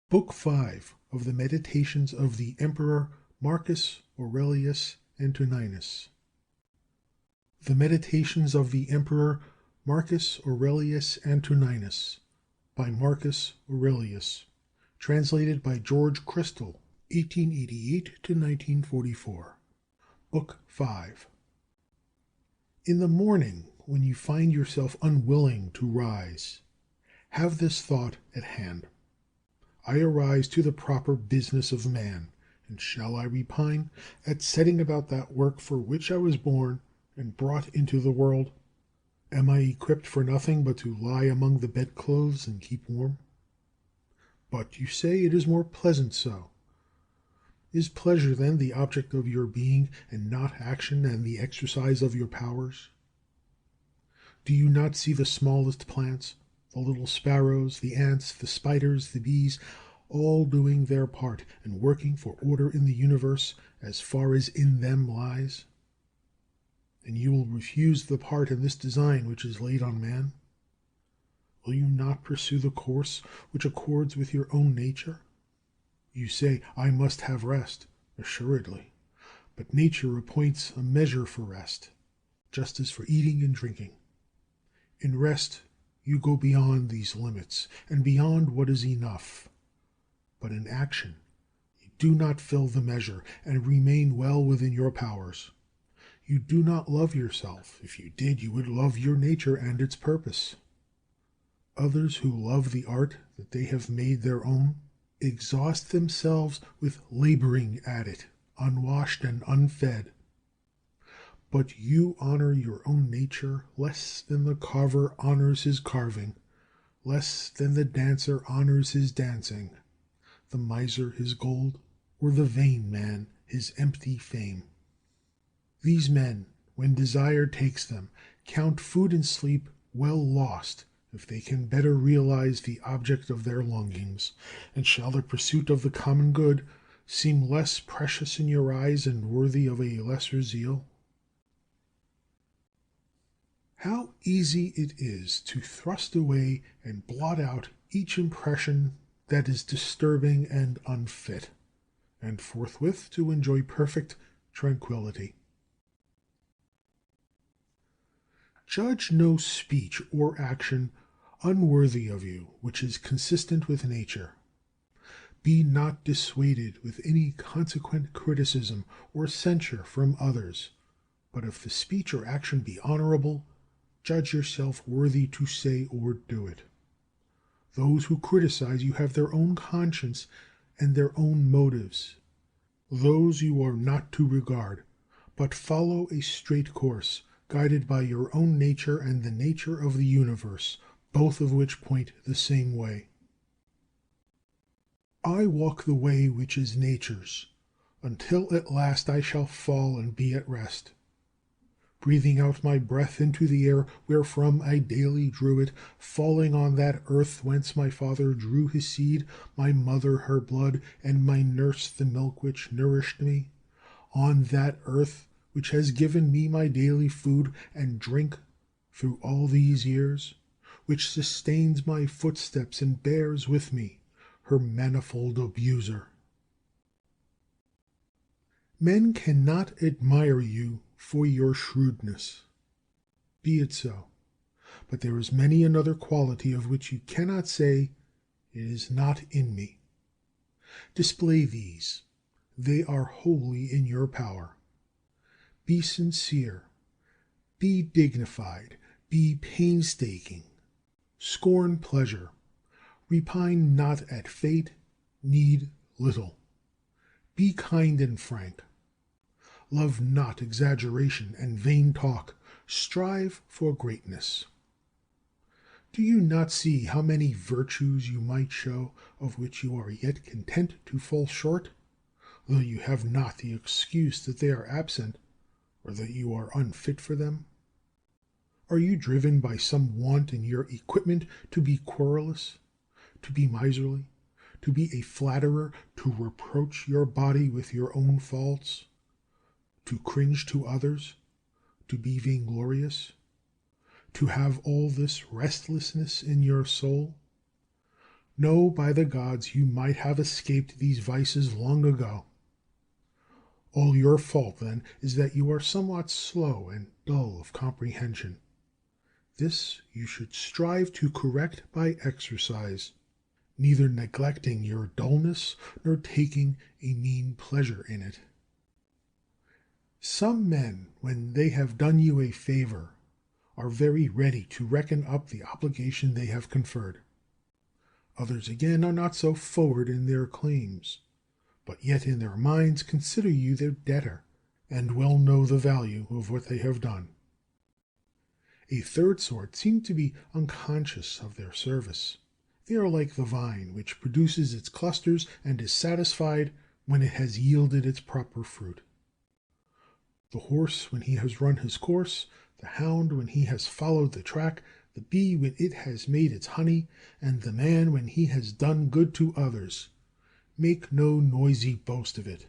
Book 5 of the Meditations of the Emperor Marcus Aurelius Antoninus. The Meditations of the Emperor Marcus Aurelius Antoninus by Marcus Aurelius, translated by George Chrystal, 1888 to 1944. Book 5. In the morning, when you find yourself unwilling to rise, have this thought at hand: I arise to the proper business of man, and shall I repine at setting about that work for which I was born and brought into the world? Am I equipped for nothing but to lie among the bedclothes and keep warm? But you say it is more pleasant so. Is pleasure then the object of your being, and not action and the exercise of your powers? Do you not see the smallest plants, the little sparrows, the ants, the spiders, the bees, all doing their part and working for order in the universe as far as in them lies? And you will refuse the part in this design which is laid on man? Will you not pursue the course which accords with your own nature? You say, I must have rest. Assuredly. But nature appoints a measure for rest, just as for eating and drinking. In rest you go beyond these limits, and beyond what is enough. But in action you do not fill the measure, and remain well within your powers. You do not love yourself. If you did, you would love your nature and its purpose. Others who love the art that they have made their own exhaust themselves with laboring at it, unwashed and unfed. But you honor your own nature less than the carver honors his carving, less than the dancer honors his dancing, the miser his gold, or the vain man his empty fame. These men, when desire takes them, count food and sleep well lost if they can better realize the object of their longings. And shall the pursuit of the common good seem less precious in your eyes and worthy of a lesser zeal? How easy it is to thrust away and blot out each impression that is disturbing and unfit, and forthwith to enjoy perfect tranquillity. Judge no speech or action unworthy of you which is consistent with nature. Be not dissuaded with any consequent criticism or censure from others, but if the speech or action be honorable, judge yourself worthy to say or do it. Those who criticize you have their own conscience and their own motives. Those you are not to regard, but follow a straight course, guided by your own nature and the nature of the universe, both of which point the same way. I walk the way which is nature's, until at last I shall fall and be at rest. Breathing out my breath into the air wherefrom I daily drew it, falling on that earth whence my father drew his seed, my mother her blood, and my nurse the milk which nourished me, on that earth which has given me my daily food and drink through all these years, which sustains my footsteps and bears with me her manifold abuser. Men cannot admire you for your shrewdness. Be it so. But there is many another quality of which you cannot say, it is not in me. Display these. They are wholly in your power. Be sincere, be dignified, be painstaking, scorn pleasure, repine not at fate, need little, be kind and frank, love not exaggeration and vain talk, strive for greatness. Do you not see how many virtues you might show, of which you are yet content to fall short, though you have not the excuse that they are absent, or that you are unfit for them? Are you driven by some want in your equipment to be querulous, to be miserly, to be a flatterer, to reproach your body with your own faults, to cringe to others, to be vainglorious, to have all this restlessness in your soul? No, by the gods, you might have escaped these vices long ago. All your fault, then, is that you are somewhat slow and dull of comprehension. This you should strive to correct by exercise, neither neglecting your dullness nor taking a mean pleasure in it. Some men, when they have done you a favor, are very ready to reckon up the obligation they have conferred. Others again are not so forward in their claims, but yet in their minds consider you their debtor, and well know the value of what they have done. A third sort seem to be unconscious of their service. They are like the vine, which produces its clusters and is satisfied when it has yielded its proper fruit. The horse when he has run his course, the hound when he has followed the track, the bee when it has made its honey, and the man when he has done good to others, make no noisy boast of it,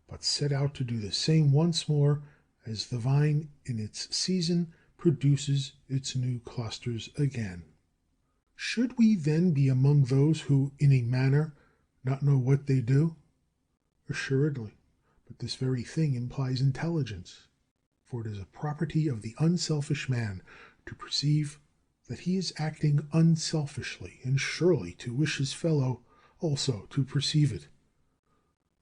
but set out to do the same once more, as the vine in its season produces its new clusters again. Should we then be among those who in a manner not know what they do? Assuredly, but this very thing implies intelligence, for it is a property of the unselfish man to perceive that he is acting unselfishly, and surely to wish his fellow also to perceive it.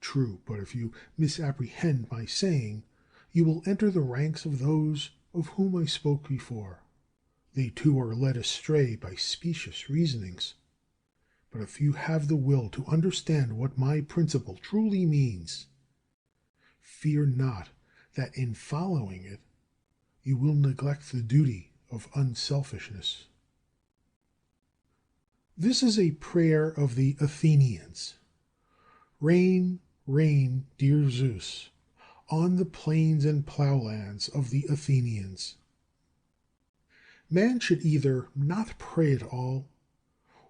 True, but if you misapprehend my saying, you will enter the ranks of those of whom I spoke before. They too are led astray by specious reasonings. But if you have the will to understand what my principle truly means, fear not that in following it you will neglect the duty of unselfishness. This is a prayer of the Athenians. Rain, rain, dear Zeus, on the plains and plowlands of the Athenians. Man should either not pray at all,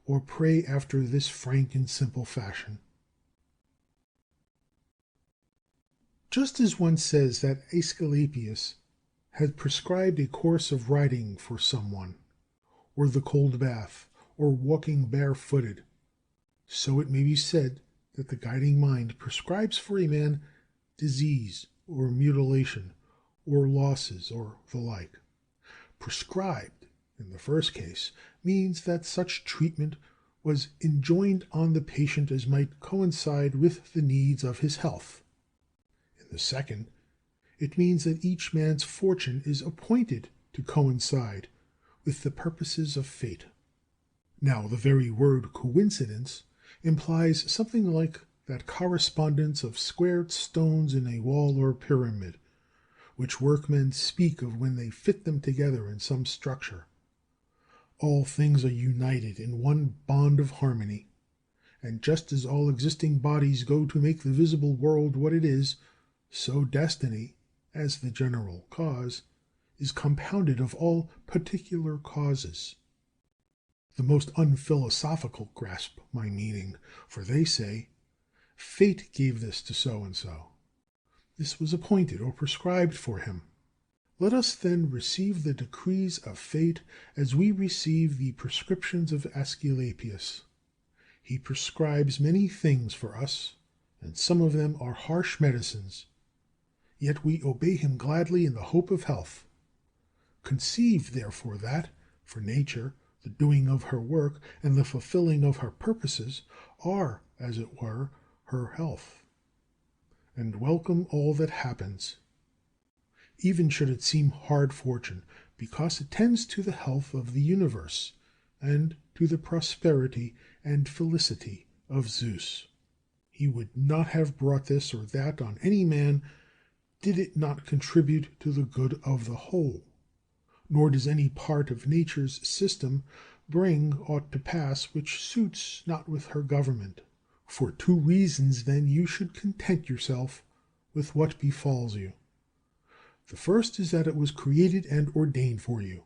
or pray after this frank and simple fashion. Just as one says that Aesculapius had prescribed a course of riding for someone, or the cold bath, or walking barefooted, so it may be said that the guiding mind prescribes for a man disease, or mutilation, or losses, or the like. Prescribed, in the first case, means that such treatment was enjoined on the patient as might coincide with the needs of his health. In the second, it means that each man's fortune is appointed to coincide with the purposes of fate. Now, the very word coincidence implies something like that correspondence of squared stones in a wall or pyramid, which workmen speak of when they fit them together in some structure. All things are united in one bond of harmony, and just as all existing bodies go to make the visible world what it is, so destiny, as the general cause, is compounded of all particular causes. The most unphilosophical grasp my meaning, for they say, Fate gave this to so-and-so. This was appointed or prescribed for him. Let us then receive the decrees of fate as we receive the prescriptions of Aesculapius. He prescribes many things for us, and some of them are harsh medicines. Yet we obey him gladly in the hope of health. Conceive, therefore, that, for nature, the doing of her work and the fulfilling of her purposes are, as it were, her health, and welcome all that happens, even should it seem hard fortune, because it tends to the health of the universe, and to the prosperity and felicity of Zeus. He would not have brought this or that on any man did it not contribute to the good of the whole. Nor does any part of nature's system bring aught to pass which suits not with her government. For two reasons then you should content yourself with what befalls you. The first is that it was created and ordained for you,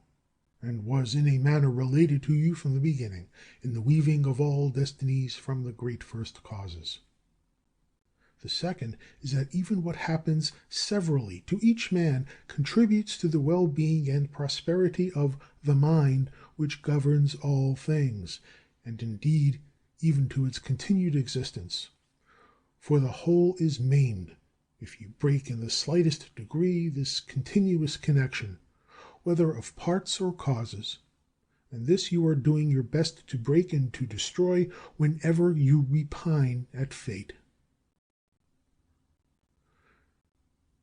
and was in a manner related to you from the beginning, in the weaving of all destinies from the great first causes. The second is that even what happens severally to each man contributes to the well-being and prosperity of the mind which governs all things, and indeed even to its continued existence. For the whole is maimed if you break in the slightest degree this continuous connection, whether of parts or causes, and this you are doing your best to break and to destroy whenever you repine at fate.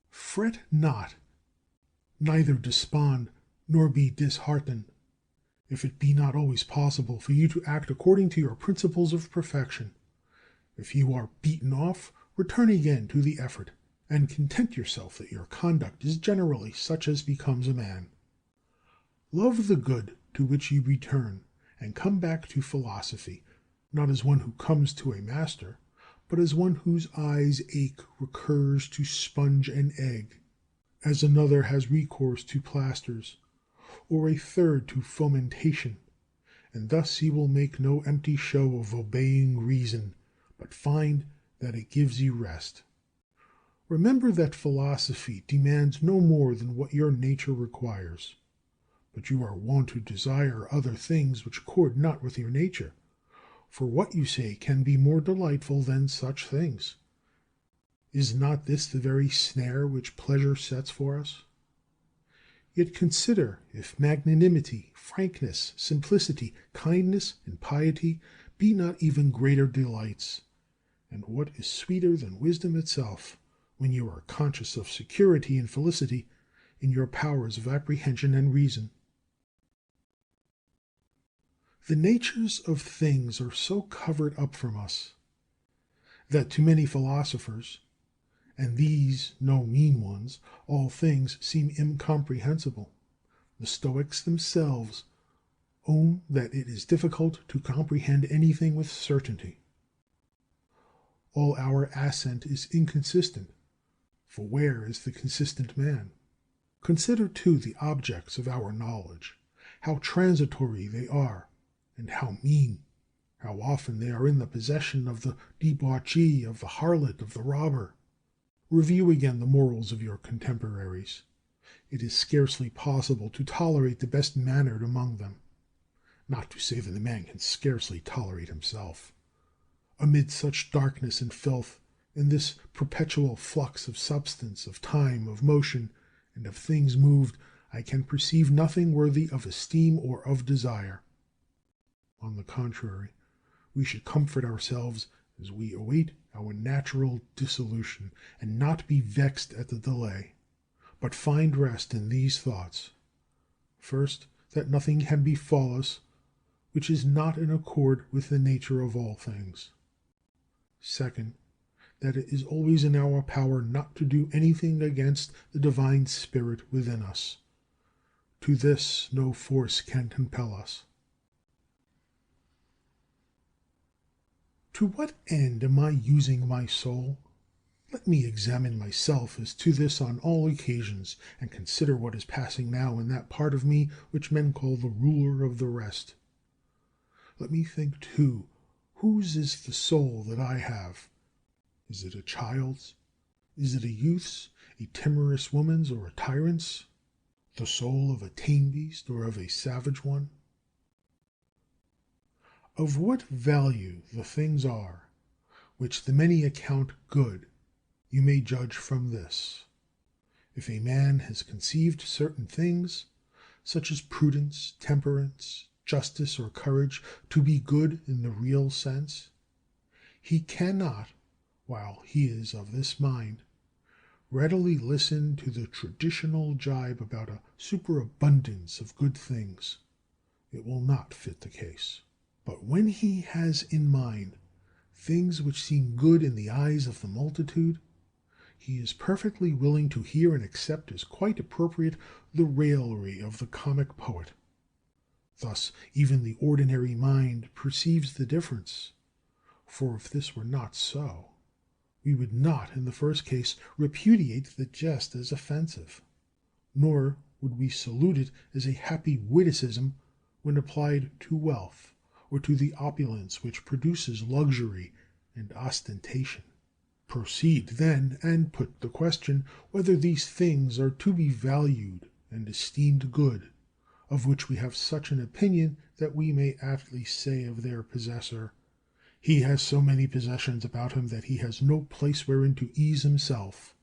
Fret not, neither despond, nor be disheartened, if it be not always possible for you to act according to your principles of perfection. If you are beaten off, return again to the effort, and content yourself that your conduct is generally such as becomes a man. Love the good to which you return, and come back to philosophy, not as one who comes to a master, but as one whose eyes ache recurs to sponge and egg, as another has recourse to plasters, or a third to fomentation, and thus he will make no empty show of obeying reason, but find that it gives you rest. Remember that philosophy demands no more than what your nature requires, but you are wont to desire other things which accord not with your nature. For what, you say, can be more delightful than such things? Is not this the very snare which pleasure sets for us? Yet consider if magnanimity, frankness, simplicity, kindness, and piety be not even greater delights, and what is sweeter than wisdom itself, when you are conscious of security and felicity in your powers of apprehension and reason. The natures of things are so covered up from us, that to many philosophers, and these no mean ones, all things seem incomprehensible. The Stoics themselves own that it is difficult to comprehend anything with certainty. All our assent is inconsistent, for where is the consistent man? Consider, too, the objects of our knowledge, how transitory they are, and how mean, how often they are in the possession of the debauchee, of the harlot, of the robber. Review again the morals of your contemporaries. It is scarcely possible to tolerate the best mannered among them, not to say that the man can scarcely tolerate himself. Amid such darkness and filth, in this perpetual flux of substance, of time, of motion, and of things moved, I can perceive nothing worthy of esteem or of desire. On the contrary, we should comfort ourselves as we await our natural dissolution, and not be vexed at the delay, but find rest in these thoughts: first, that nothing can befall us which is not in accord with the nature of all things; second, that it is always in our power not to do anything against the divine spirit within us. To this no force can compel us. To what end am I using my soul? Let me examine myself as to this on all occasions, and consider what is passing now in that part of me which men call the ruler of the rest. Let me think, too, whose is the soul that I have? Is it a child's? Is it a youth's, a timorous woman's, or a tyrant's? The soul of a tame beast, or of a savage one? Of what value the things are which the many account good, you may judge from this: if a man has conceived certain things, such as prudence, temperance, justice, or courage, to be good in the real sense, he cannot, while he is of this mind, readily listen to the traditional jibe about a superabundance of good things. It will not fit the case. But when he has in mind things which seem good in the eyes of the multitude, he is perfectly willing to hear and accept as quite appropriate the raillery of the comic poet. Thus even the ordinary mind perceives the difference, for if this were not so, we would not in the first case repudiate the jest as offensive, nor would we salute it as a happy witticism when applied to wealth, or to the opulence which produces luxury and ostentation. Proceed, then, and put the question whether these things are to be valued and esteemed good, of which we have such an opinion that we may at least say of their possessor, He has so many possessions about him that he has no place wherein to ease himself.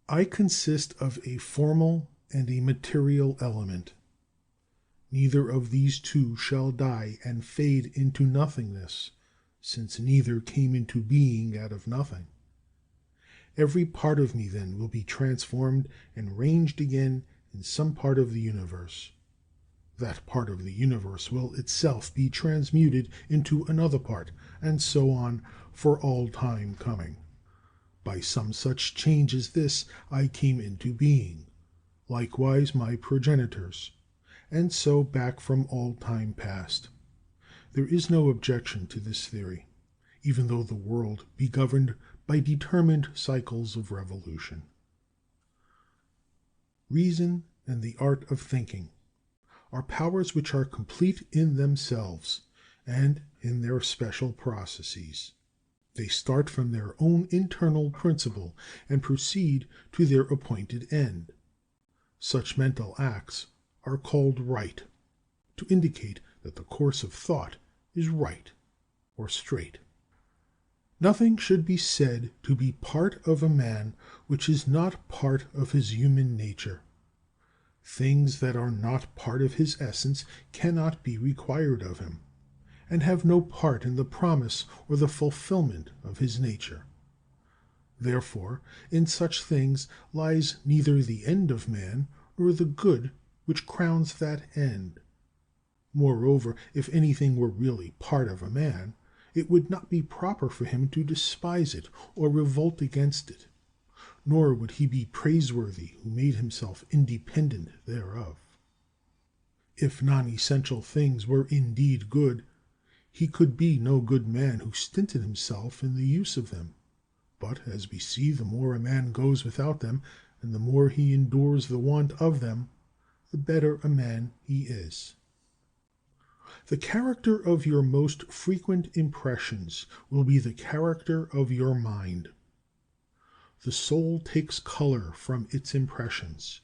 I consist of a formal and a material element. Neither of these two shall die and fade into nothingness, since neither came into being out of nothing. Every part of me, then, will be transformed and ranged again in some part of the universe. That part of the universe will itself be transmuted into another part, and so on for all time coming. By some such change as this I came into being, likewise my progenitors, and so back from all time past. There is no objection to this theory, even though the world be governed by determined cycles of revolution. Reason and the art of thinking are powers which are complete in themselves and in their special processes. They start from their own internal principle and proceed to their appointed end. Such mental acts are called right, to indicate that the course of thought is right or straight. Nothing should be said to be part of a man which is not part of his human nature. Things that are not part of his essence cannot be required of him, and have no part in the promise or the fulfillment of his nature. Therefore, in such things lies neither the end of man nor the good which crowns that end. Moreover, if anything were really part of a man, it would not be proper for him to despise it or revolt against it, nor would he be praiseworthy who made himself independent thereof. If non-essential things were indeed good, he could be no good man who stinted himself in the use of them. But, as we see, the more a man goes without them, and the more he endures the want of them, the better a man he is. The character of your most frequent impressions will be the character of your mind. The soul takes color from its impressions.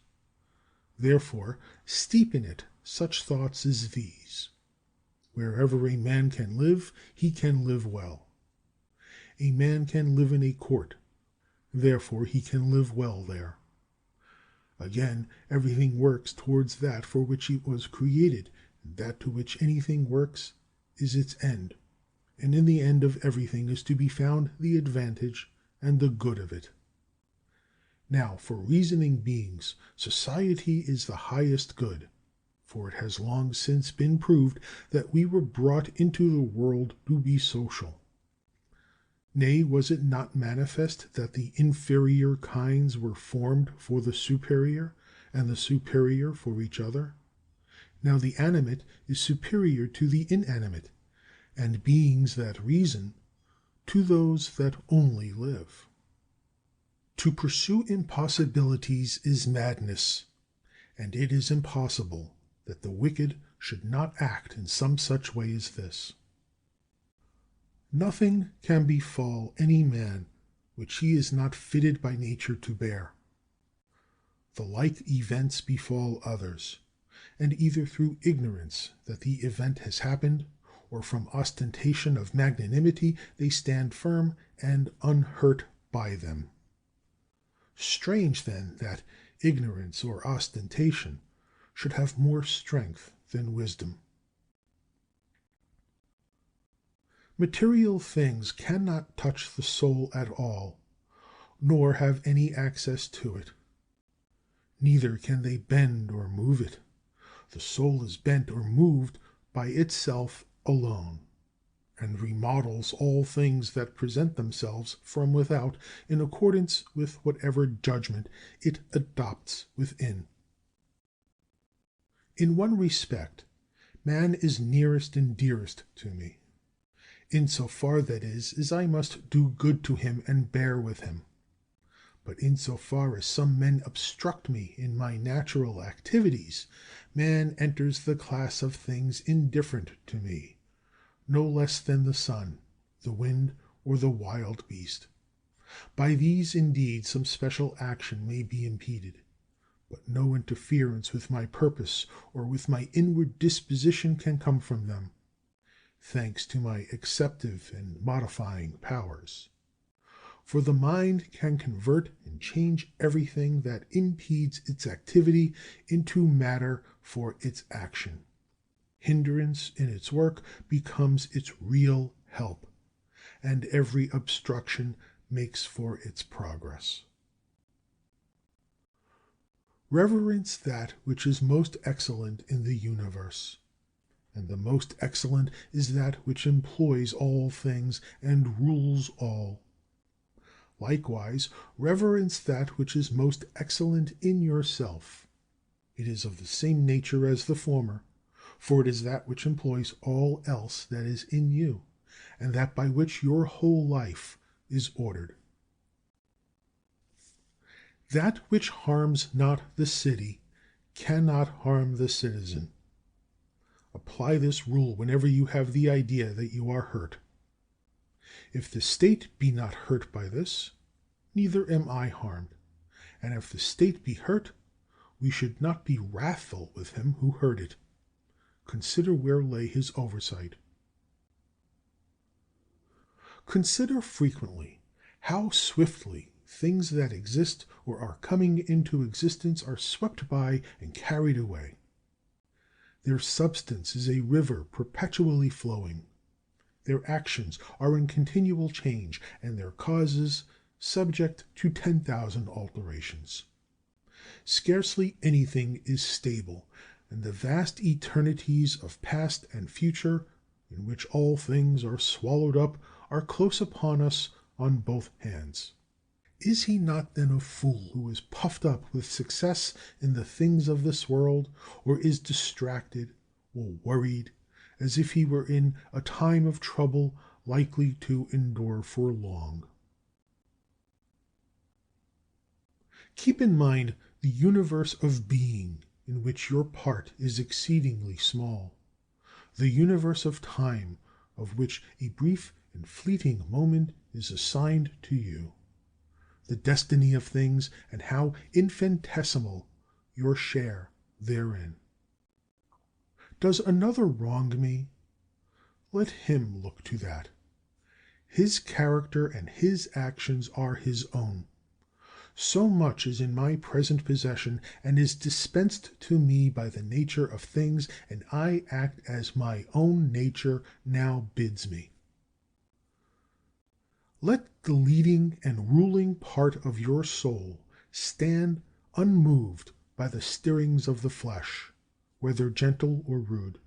Therefore, steep in it such thoughts as these. Wherever a man can live, he can live well. A man can live in a court, therefore he can live well there. Again, everything works towards that for which it was created, and that to which anything works is its end, and in the end of everything is to be found the advantage and the good of it. Now, for reasoning beings, society is the highest good, for it has long since been proved that we were brought into the world to be social. Nay, was it not manifest that the inferior kinds were formed for the superior, and the superior for each other? Now the animate is superior to the inanimate, and beings that reason to those that only live. To pursue impossibilities is madness, and it is impossible that the wicked should not act in some such way as this. Nothing can befall any man which he is not fitted by nature to bear. The like events befall others, and either through ignorance that the event has happened, or from ostentation of magnanimity, they stand firm and unhurt by them. Strange, then, that ignorance or ostentation should have more strength than wisdom. Material things cannot touch the soul at all, nor have any access to it. Neither can they bend or move it. The soul is bent or moved by itself alone, and remodels all things that present themselves from without in accordance with whatever judgment it adopts within. In one respect, man is nearest and dearest to me, in so far, that is, as I must do good to him and bear with him. But in so far as some men obstruct me in my natural activities, man enters the class of things indifferent to me, no less than the sun, the wind, or the wild beast. By these, indeed, some special action may be impeded, but no interference with my purpose or with my inward disposition can come from them, thanks to my acceptive and modifying powers. For the mind can convert and change everything that impedes its activity into matter for its action. Hindrance in its work becomes its real help, and every obstruction makes for its progress. Reverence that which is most excellent in the universe, and the most excellent is that which employs all things and rules all. Likewise, reverence that which is most excellent in yourself. It is of the same nature as the former, for it is that which employs all else that is in you, and that by which your whole life is ordered. That which harms not the city cannot harm the citizen. Apply this rule whenever you have the idea that you are hurt. If the state be not hurt by this, neither am I harmed. And if the state be hurt, we should not be wrathful with him who hurt it. Consider where lay his oversight. Consider frequently how swiftly things that exist or are coming into existence are swept by and carried away. Their substance is a river perpetually flowing. Their actions are in continual change, and their causes subject to 10,000 alterations. Scarcely anything is stable, and the vast eternities of past and future, in which all things are swallowed up, are close upon us on both hands. Is he not then a fool who is puffed up with success in the things of this world, or is distracted or worried, as if he were in a time of trouble likely to endure for long? Keep in mind the universe of being in which your part is exceedingly small, the universe of time of which a brief and fleeting moment is assigned to you, the destiny of things, and how infinitesimal your share therein. Does another wrong me? Let him look to that. His character and his actions are his own. So much is in my present possession, and is dispensed to me by the nature of things, and I act as my own nature now bids me. Let the leading and ruling part of your soul stand unmoved by the stirrings of the flesh, whether gentle or rude.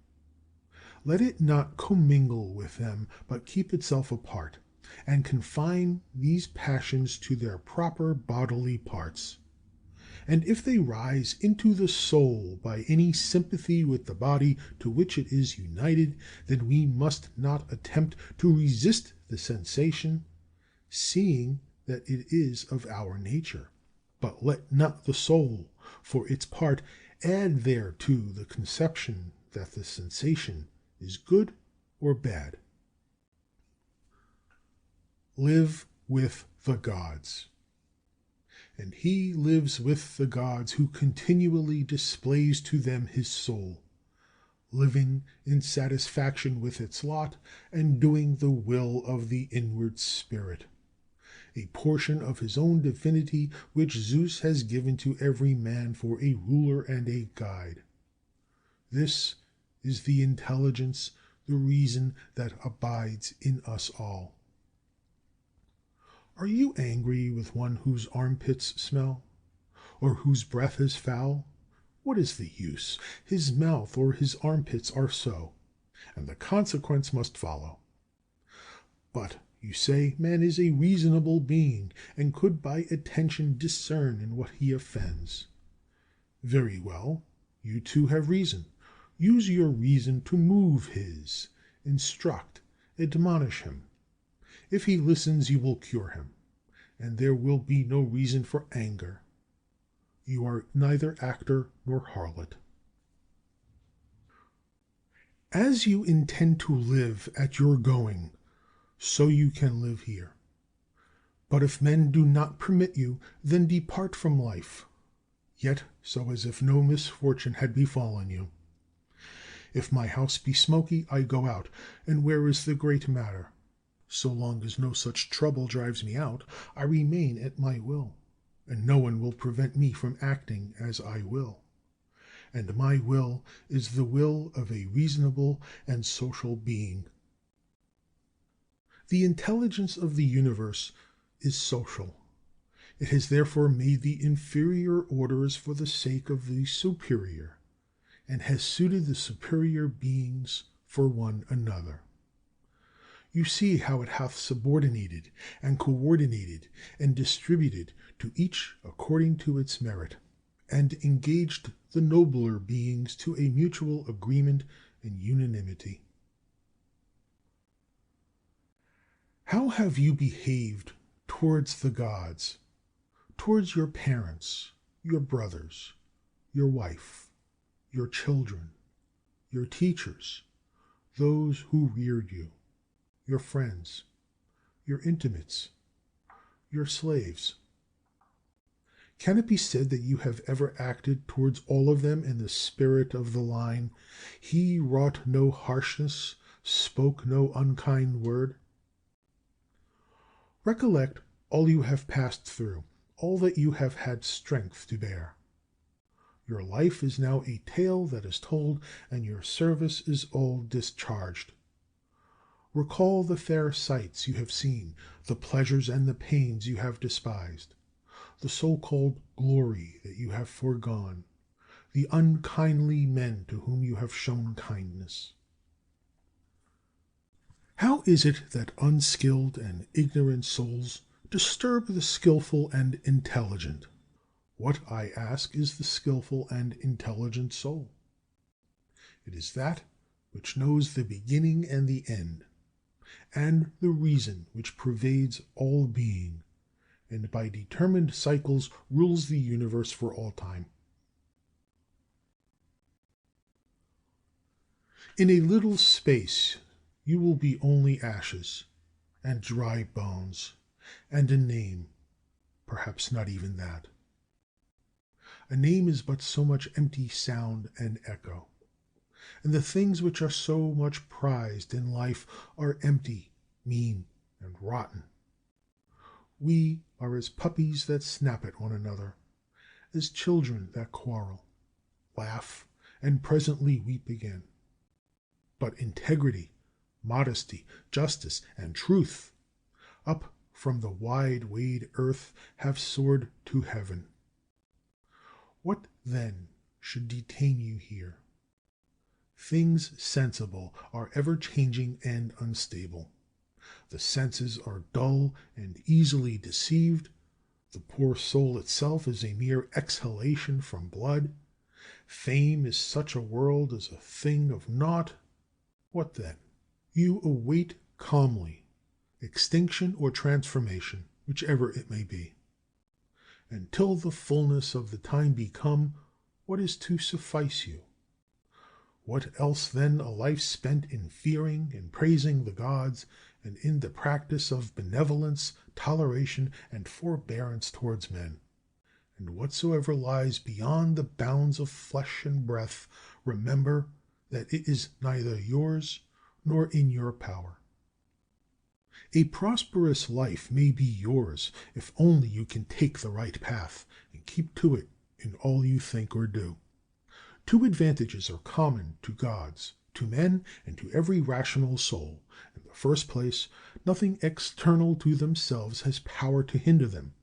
Let it not commingle with them, but keep itself apart, and confine these passions to their proper bodily parts. And if they rise into the soul by any sympathy with the body to which it is united, then we must not attempt to resist the sensation, seeing that it is of our nature. But let not the soul, for its part, add thereto the conception that the sensation is good or bad. Live with the gods. And he lives with the gods who continually displays to them his soul, living in satisfaction with its lot, and doing the will of the inward spirit, a portion of his own divinity which Zeus has given to every man for a ruler and a guide. This is the intelligence, the reason that abides in us all. Are you angry with one whose armpits smell, or whose breath is foul? What is the use? His mouth or his armpits are so, and the consequence must follow. But you say man is a reasonable being, and could by attention discern in what he offends. Very well, you too have reason. Use your reason to move his, instruct, admonish him. If he listens, you will cure him, and there will be no reason for anger. You are neither actor nor harlot. As you intend to live at your going, so you can live here. But if men do not permit you, then depart from life. yet so as if no misfortune had befallen you. If my house be smoky, I go out, and where is the great matter? So long as no such trouble drives me out, I remain at my will, and no one will prevent me from acting as I will. And my will is the will of a reasonable and social being. The intelligence of the universe is social. It has therefore made the inferior orders for the sake of the superior, and has suited the superior beings for one another. You see how it hath subordinated and coordinated and distributed to each according to its merit, and engaged the nobler beings to a mutual agreement and unanimity. How have you behaved towards the gods, towards your parents, your brothers, your wife, your children, your teachers, those who reared you, your friends, your intimates, your slaves? Can it be said that you have ever acted towards all of them in the spirit of the line, "He wrought no harshness, spoke no unkind word"? Recollect all you have passed through, all that you have had strength to bear. Your life is now a tale that is told, and your service is all discharged. Recall the fair sights you have seen, the pleasures and the pains you have despised, the so-called glory that you have foregone, the unkindly men to whom you have shown kindness. How is it that unskilled and ignorant souls disturb the skillful and intelligent? What, I ask, is the skillful and intelligent soul? It is that which knows the beginning and the end, and the reason which pervades all being, and by determined cycles rules the universe for all time. In a little space you will be only ashes, and dry bones, and a name, perhaps not even that. A name is but so much empty sound and echo, and the things which are so much prized in life are empty, mean, and rotten. We are as puppies that snap at one another, as children that quarrel, laugh, and presently weep again. But integrity, modesty, justice, and truth, up from the wide earth, have soared to heaven. What then should detain you here? Things sensible are ever changing and unstable. The senses are dull and easily deceived. The poor soul itself is a mere exhalation from blood. Fame is such a world as a thing of naught. What then? You await calmly extinction or transformation, whichever it may be. Until the fullness of the time be come, what is to suffice you? What else then a life spent in fearing and praising the gods, and in the practice of benevolence, toleration, and forbearance towards men? And whatsoever lies beyond the bounds of flesh and breath, remember that it is neither yours nor in your power. A prosperous life may be yours if only you can take the right path and keep to it in all you think or do. Two advantages are common to gods, to men, and to every rational soul. In the first place, nothing external to themselves has power to hinder them.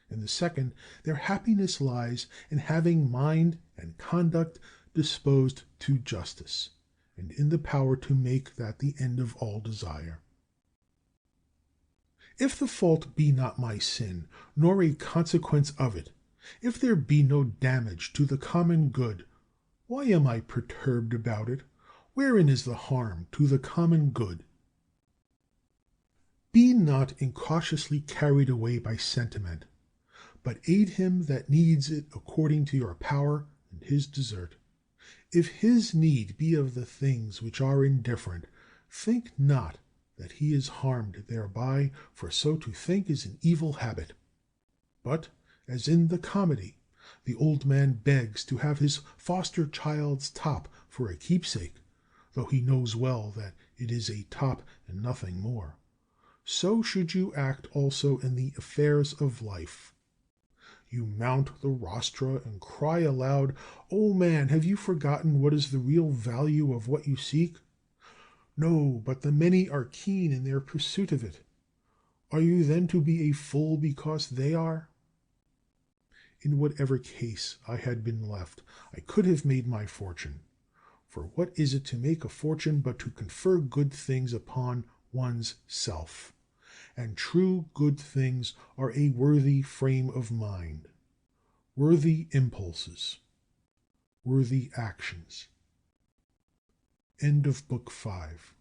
In the second, their happiness lies in having mind and conduct disposed to justice, and in the power to make that the end of all desire. If the fault be not my sin, nor a consequence of it, if there be no damage to the common good, why am I perturbed about it? Wherein is the harm to the common good? Be not incautiously carried away by sentiment, but aid him that needs it according to your power and his desert. If his need be of the things which are indifferent, think not that he is harmed thereby, for so to think is an evil habit. But, as in the comedy, The old man begs to have his foster child's top for a keepsake, though he knows well that it is a top and nothing more. So should you act also in the affairs of life. You mount the rostra and cry aloud, "O man, have you forgotten what is the real value of what you seek?" No, but the many are keen in their pursuit of it. Are you then to be a fool because they are? In whatever case I had been left, I could have made my fortune. For what is it to make a fortune but to confer good things upon one's self? And true good things are a worthy frame of mind, worthy impulses, worthy actions. End of Book 5.